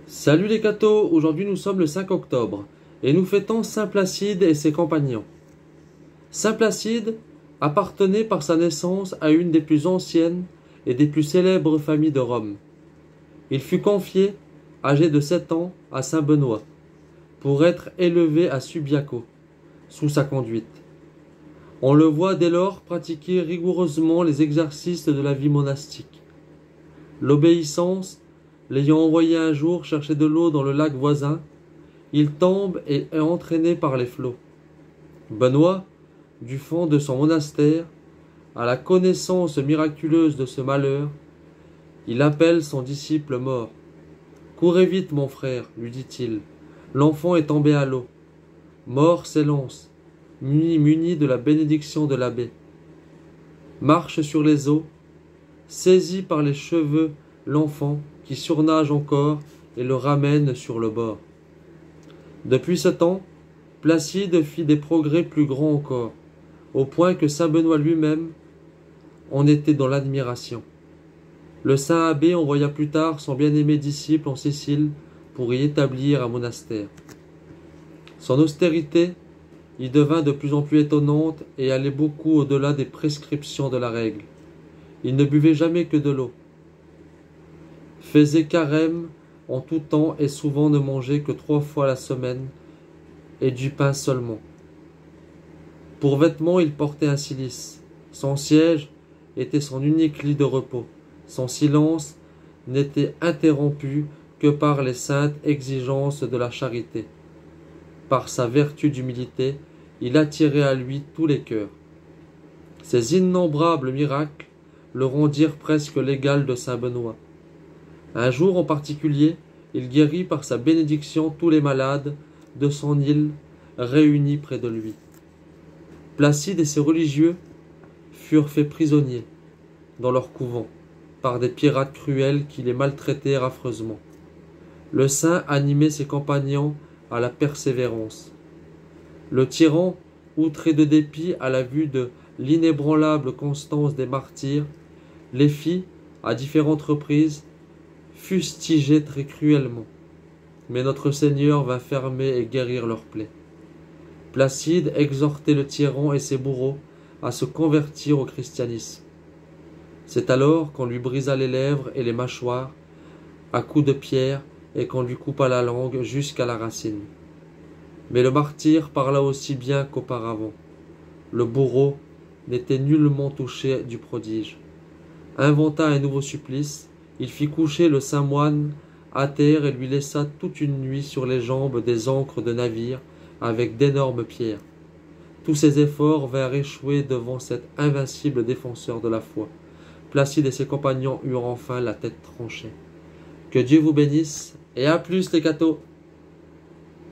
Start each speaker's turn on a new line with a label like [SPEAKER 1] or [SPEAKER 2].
[SPEAKER 1] Salut les cathos, aujourd'hui nous sommes le 5 octobre et nous fêtons Saint Placide et ses compagnons. Saint Placide appartenait par sa naissance à une des plus anciennes et des plus célèbres familles de Rome. Il fut confié, âgé de 7 ans, à Saint Benoît, pour être élevé à Subiaco, sous sa conduite. On le voit dès lors pratiquer rigoureusement les exercices de la vie monastique. L'obéissance l'ayant envoyé un jour chercher de l'eau dans le lac voisin, il tombe et est entraîné par les flots. Benoît, du fond de son monastère, à la connaissance miraculeuse de ce malheur, il appelle son disciple mort. « Courez vite, mon frère, lui dit-il, l'enfant est tombé à l'eau. » Mort s'élance, muni de la bénédiction de l'abbé. Marche sur les eaux, saisit par les cheveux l'enfant qui surnage encore et le ramène sur le bord. Depuis ce temps, Placide fit des progrès plus grands encore, au point que saint Benoît lui-même en était dans l'admiration. Le saint abbé envoya plus tard son bien-aimé disciple en Sicile pour y établir un monastère. Son austérité y devint de plus en plus étonnante et allait beaucoup au-delà des prescriptions de la règle. Il ne buvait jamais que de l'eau, faisait carême en tout temps et souvent ne mangeait que 3 fois la semaine et du pain seulement. Pour vêtements, il portait un cilice. Son siège était son unique lit de repos. Son silence n'était interrompu que par les saintes exigences de la charité. Par sa vertu d'humilité, il attirait à lui tous les cœurs. Ces innombrables miracles le rendirent presque l'égal de saint Benoît. Un jour en particulier, il guérit par sa bénédiction tous les malades de son île réunis près de lui. Placide et ses religieux furent faits prisonniers dans leur couvent par des pirates cruels qui les maltraitèrent affreusement. Le saint animait ses compagnons à la persévérance. Le tyran, outré de dépit à la vue de l'inébranlable constance des martyrs, les fit, à différentes reprises, fustiger très cruellement. Mais notre Seigneur vint fermer et guérir leurs plaies. Placide exhortait le tyran et ses bourreaux à se convertir au christianisme. C'est alors qu'on lui brisa les lèvres et les mâchoires à coups de pierre et qu'on lui coupa la langue jusqu'à la racine. Mais le martyr parla aussi bien qu'auparavant. Le bourreau n'était nullement touché du prodige. Inventa un nouveau supplice. Il fit coucher le saint moine à terre et lui laissa toute une nuit sur les jambes des ancres de navire avec d'énormes pierres. Tous ses efforts vinrent échouer devant cet invincible défenseur de la foi. Placide et ses compagnons eurent enfin la tête tranchée. Que Dieu vous bénisse et à plus les cathos!